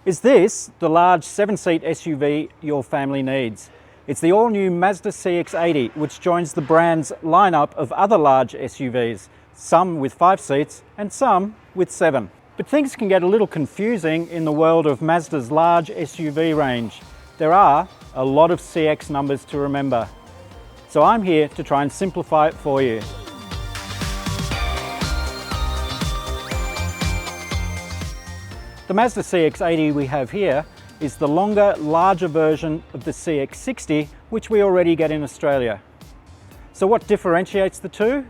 Is this the large 7-seat SUV your family needs? It's the all-new Mazda CX-80, which joins the brand's lineup of other large SUVs, some with 5 seats and some with 7. But things can get a little confusing in the world of Mazda's large SUV range. There are a lot of CX numbers to remember. So I'm here to try and simplify it for you. The Mazda CX-80 we have here is the longer, larger version of the CX-60, which we already get in Australia. So what differentiates the two?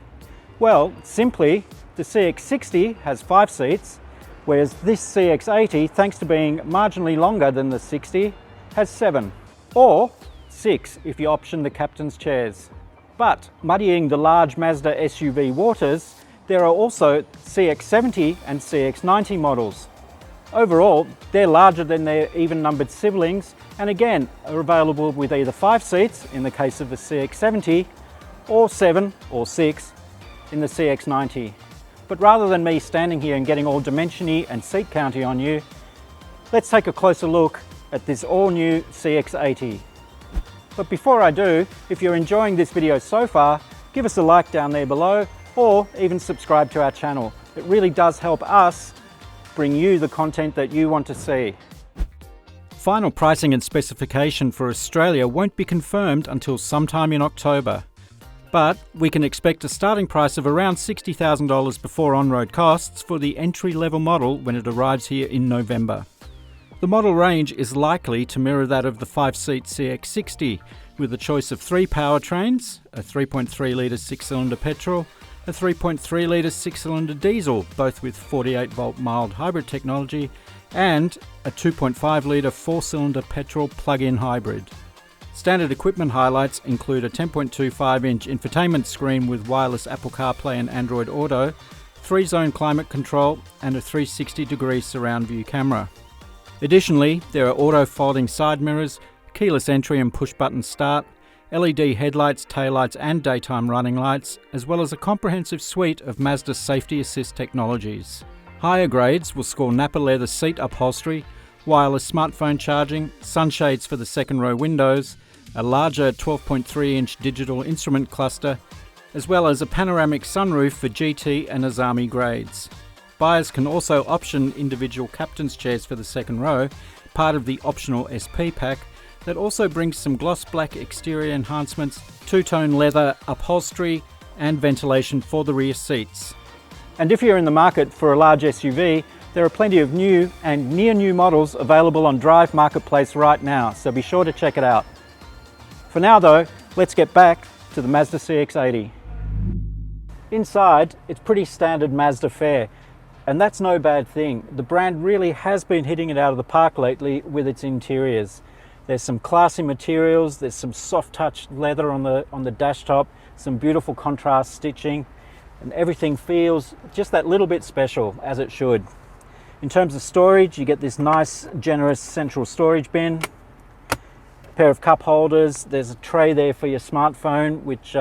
Well, simply, the CX-60 has 5 seats, whereas this CX-80, thanks to being marginally longer than the 60, has 7. Or 6 if you option the captain's chairs. But muddying the large Mazda SUV waters, there are also CX-70 and CX-90 models. Overall, they're larger than their even-numbered siblings, and again, are available with either 5 seats in the case of the CX-70, or 7 or 6 in the CX-90. But rather than me standing here and getting all dimensiony and seat county on you, let's take a closer look at this all-new CX-80. But before I do, if you're enjoying this video so far, give us a like down there below, or even subscribe to our channel. It really does help us bring you the content that you want to see. Final pricing and specification for Australia won't be confirmed until sometime in October, but we can expect a starting price of around $60,000 before on-road costs for the entry-level model when it arrives here in November. The model range is likely to mirror that of the 5-seat CX-60, with a choice of 3 powertrains, a 3.3 litre 6-cylinder petrol, a 3.3 litre 6-cylinder diesel, both with 48-volt mild hybrid technology, and a 2.5 litre 4-cylinder petrol plug-in hybrid. Standard equipment highlights include a 10.25-inch infotainment screen with wireless Apple CarPlay and Android Auto, 3-zone climate control, and a 360-degree surround view camera. Additionally, there are auto-folding side mirrors, keyless entry and push-button start, LED headlights, taillights and daytime running lights, as well as a comprehensive suite of Mazda safety assist technologies. Higher grades will score Napa leather seat upholstery, wireless smartphone charging, sunshades for the second row windows, a larger 12.3-inch digital instrument cluster, as well as a panoramic sunroof for GT and Azami grades. Buyers can also option individual captain's chairs for the second row, part of the optional SP pack, that also brings some gloss black exterior enhancements, two-tone leather upholstery and ventilation for the rear seats. And if you're in the market for a large SUV, there are plenty of new and near new models available on Drive Marketplace right now, so be sure to check it out. For now though, let's get back to the Mazda CX-80. Inside, it's pretty standard Mazda fare, and that's no bad thing. The brand really has been hitting it out of the park lately with its interiors. There's some classy materials, there's some soft touch leather on the dash top, some beautiful contrast stitching, and everything feels just that little bit special, as it should. In terms of storage, you get this nice generous central storage bin, a pair of cup holders, there's a tray there for your smartphone, which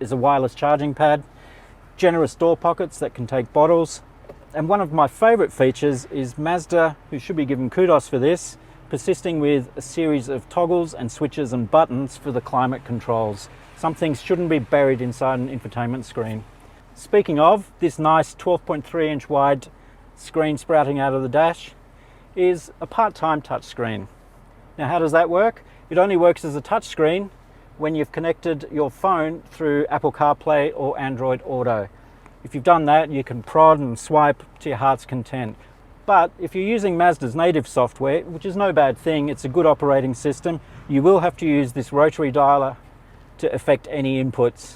is a wireless charging pad, generous door pockets that can take bottles, and one of my favorite features is Mazda, who should be given kudos for this, persisting with a series of toggles and switches and buttons for the climate controls. Some things shouldn't be buried inside an infotainment screen. Speaking of, this nice 12.3-inch wide screen sprouting out of the dash is a part-time touchscreen. Now how does that work? It only works as a touchscreen when you've connected your phone through Apple CarPlay or Android Auto. If you've done that, you can prod and swipe to your heart's content. But if you're using Mazda's native software, which is no bad thing, it's a good operating system, you will have to use this rotary dialer to affect any inputs.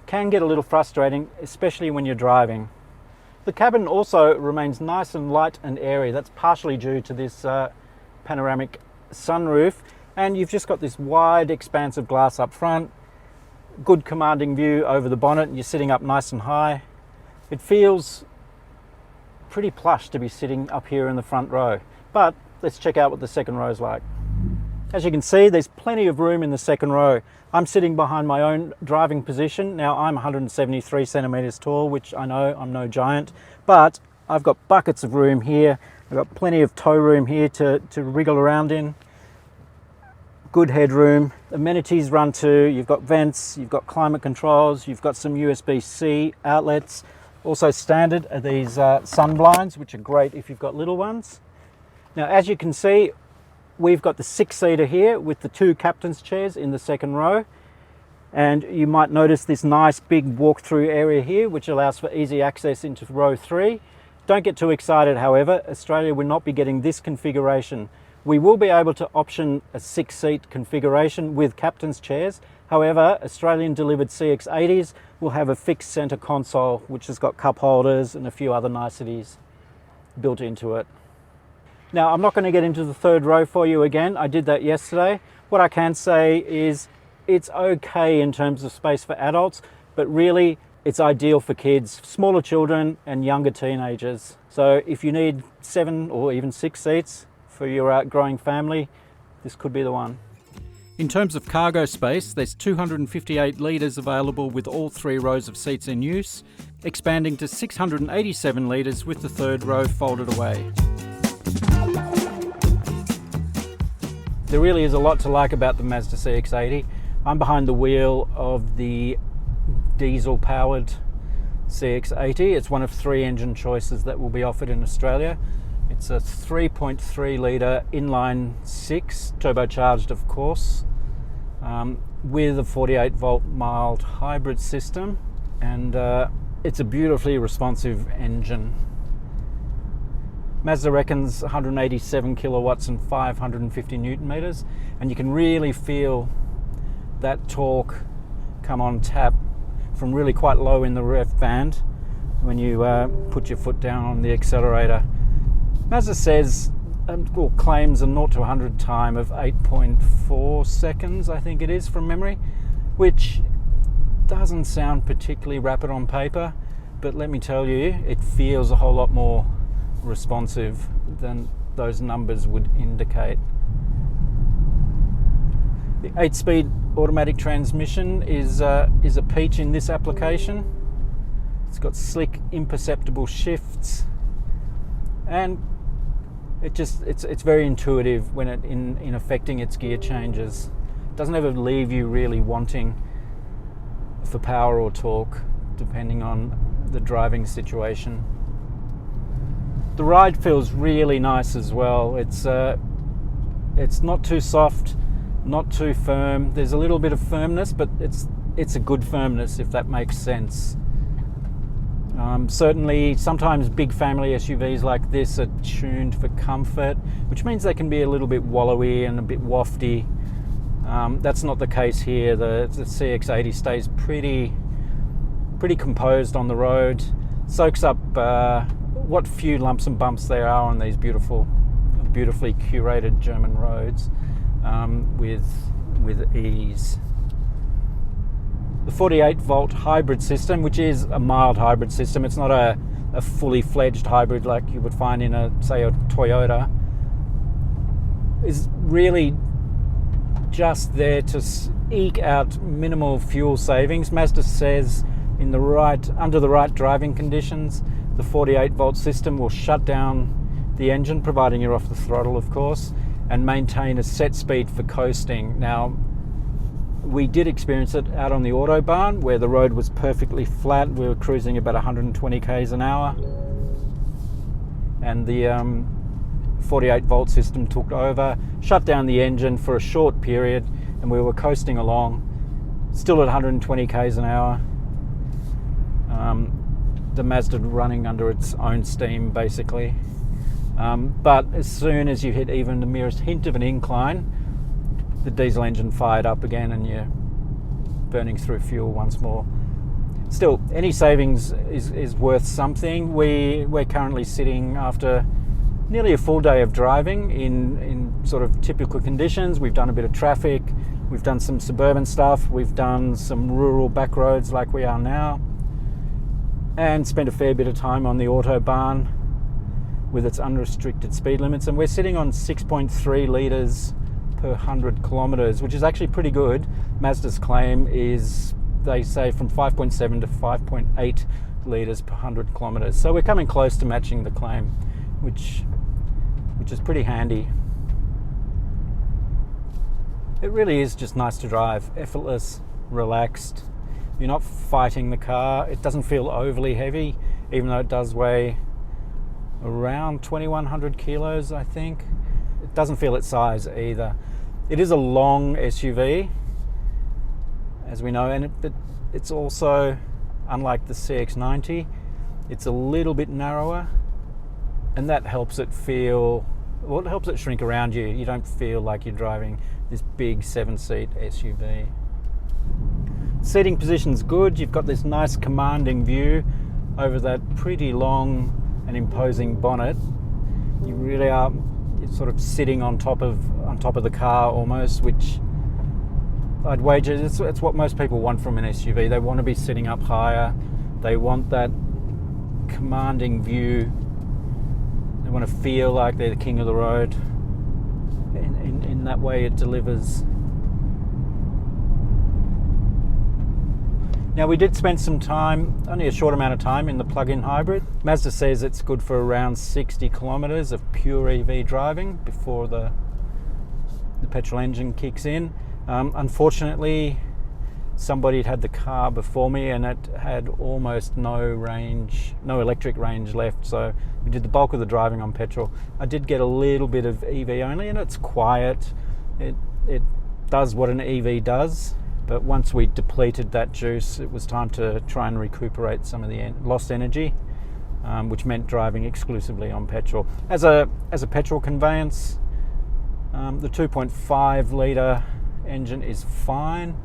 Can get a little frustrating, especially when you're driving. The cabin also remains nice and light and airy. That's partially due to this panoramic sunroof, and you've just got this wide expanse of glass up front, good commanding view over the bonnet, and you're sitting up nice and high. It feels pretty plush to be sitting up here in the front row, but let's check out what the second row is like. As you can see, there's plenty of room in the second row. I'm sitting behind my own driving position. Now I'm 173 centimeters tall, which I know I'm no giant, but I've got buckets of room here I've got plenty of tow room here to wriggle around in. Good headroom. Amenities run to, you've got vents, you've got climate controls, you've got some USB-C outlets. Also standard are these sun blinds, which are great if you've got little ones. Now, as you can see, we've got the 6-seater here with the 2 captain's chairs in the second row. And you might notice this nice big walk-through area here, which allows for easy access into row 3. Don't get too excited, however. Australia will not be getting this configuration. We will be able to option a 6-seat configuration with captain's chairs. However, Australian delivered CX-80s will have a fixed center console, which has got cup holders and a few other niceties built into it. Now, I'm not going to get into the third row for you again. I did that yesterday. What I can say is it's okay in terms of space for adults, but really it's ideal for kids, smaller children and younger teenagers. So if you need 7 or even 6 seats for your outgrowing family, this could be the one. In terms of cargo space, there's 258 litres available with all 3 rows of seats in use, expanding to 687 litres with the third row folded away. There really is a lot to like about the Mazda CX-80. I'm behind the wheel of the diesel-powered CX-80. It's one of 3 engine choices that will be offered in Australia. It's a 3.3 litre inline 6, turbocharged of course, with a 48 volt mild hybrid system, and it's a beautifully responsive engine. Mazda reckons 187 kilowatts and 550 newton meters, and you can really feel that torque come on tap from really quite low in the rev band when you put your foot down on the accelerator. Mazda says, or claims, a 0 to 100 time of 8.4 seconds, I think it is from memory, which doesn't sound particularly rapid on paper, but let me tell you, it feels a whole lot more responsive than those numbers would indicate. The 8-speed automatic transmission is a peach in this application. It's got slick, imperceptible shifts, and it's very intuitive when in affecting its gear changes. It doesn't ever leave you really wanting for power or torque, depending on the driving situation. The ride feels really nice as well. It's not too soft, not too firm. There's a little bit of firmness, but it's a good firmness, if that makes sense. Certainly, sometimes big family SUVs like this are tuned for comfort, which means they can be a little bit wallowy and a bit wafty. That's not the case here. The CX-80 stays pretty composed on the road, soaks up what few lumps and bumps there are on these beautifully curated German roads with ease. The 48 volt hybrid system, which is a mild hybrid system, it's not a fully fledged hybrid like you would find in say a Toyota, is really just there to eke out minimal fuel savings. Mazda says under the right driving conditions, the 48 volt system will shut down the engine, providing you're off the throttle of course, and maintain a set speed for coasting. Now, we did experience it out on the Autobahn where the road was perfectly flat. We were cruising about 120 k's an hour, and the 48 volt system took over, shut down the engine for a short period, and we were coasting along, still at 120 k's an hour. The Mazda running under its own steam basically. But as soon as you hit even the merest hint of an incline, the diesel engine fired up again and you're burning through fuel once more. Still, any savings is worth something. We're currently sitting after nearly a full day of driving in sort of typical conditions. We've done a bit of traffic, we've done some suburban stuff, we've done some rural back roads like we are now, and spent a fair bit of time on the Autobahn with its unrestricted speed limits, and we're sitting on 6.3 litres per 100 kilometres, which is actually pretty good. Mazda's claim is, they say, from 5.7 to 5.8 litres per 100 kilometres. So we're coming close to matching the claim, which which is pretty handy. It really is just nice to drive, effortless, relaxed. You're not fighting the car. It doesn't feel overly heavy, even though it does weigh around 2,100 kilos, I think. It doesn't feel its size either. It is a long SUV, as we know, but it's also, unlike the CX-90, it's a little bit narrower, and that helps it feel, well, it helps it shrink around you. You don't feel like you're driving this big 7-seat SUV. Seating position's good. You've got this nice commanding view over that pretty long and imposing bonnet. You really are sort of sitting on top of the car almost, which I'd wager it's what most people want from an SUV. They want to be sitting up higher. They want that commanding view. They want to feel like they're the king of the road. In that way it delivers. Now, we did spend some time, only a short amount of time, in the plug-in hybrid. Mazda says it's good for around 60 kilometers of pure EV driving before the petrol engine kicks in. Unfortunately, somebody had the car before me and it had almost no range, no electric range left, so we did the bulk of the driving on petrol. I did get a little bit of EV only, and it's quiet. It does what an EV does. But once we depleted that juice, it was time to try and recuperate some of the lost energy, which meant driving exclusively on petrol. As a petrol conveyance, the 2.5 litre engine is fine,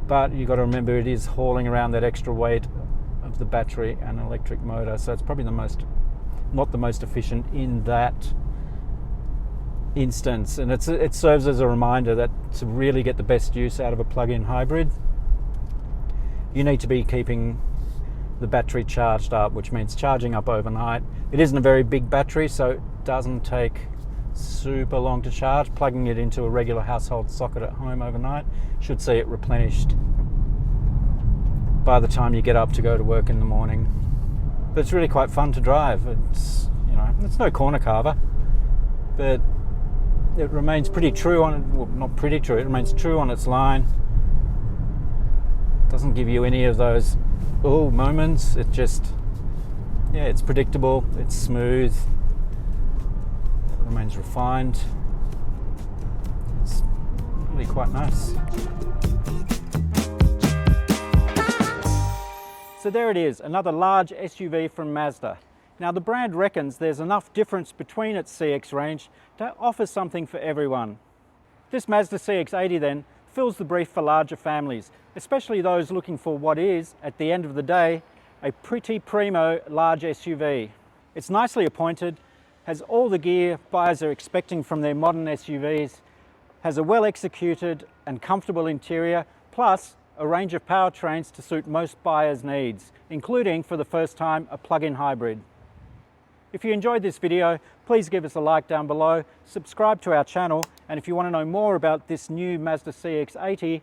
but you've got to remember it is hauling around that extra weight of the battery and electric motor, so it's probably not the most efficient in that instance. And it serves as a reminder that to really get the best use out of a plug-in hybrid, you need to be keeping the battery charged up, which means charging up overnight. It isn't a very big battery, so it doesn't take super long to charge. Plugging it into a regular household socket at home overnight should see it replenished by the time you get up to go to work in the morning. But it's really quite fun to drive. It's no corner carver, but it remains pretty true on, well, not pretty true, it remains true on its line. Doesn't give you any of those moments. It just, it's predictable, it's smooth, it remains refined. It's really quite nice. So there it is, another large SUV from Mazda. Now, the brand reckons there's enough difference between its CX range to offer something for everyone. This Mazda CX-80 then fills the brief for larger families, especially those looking for what is, at the end of the day, a pretty primo large SUV. It's nicely appointed, has all the gear buyers are expecting from their modern SUVs, has a well-executed and comfortable interior, plus a range of powertrains to suit most buyers' needs, including, for the first time, a plug-in hybrid. If you enjoyed this video, please give us a like down below, subscribe to our channel, and if you want to know more about this new Mazda CX-80,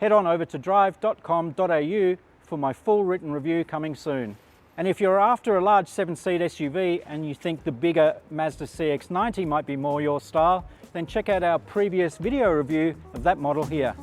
head on over to Drive.com.au for my full written review coming soon. And if you're after a large 7-seat SUV and you think the bigger Mazda CX-90 might be more your style, then check out our previous video review of that model here.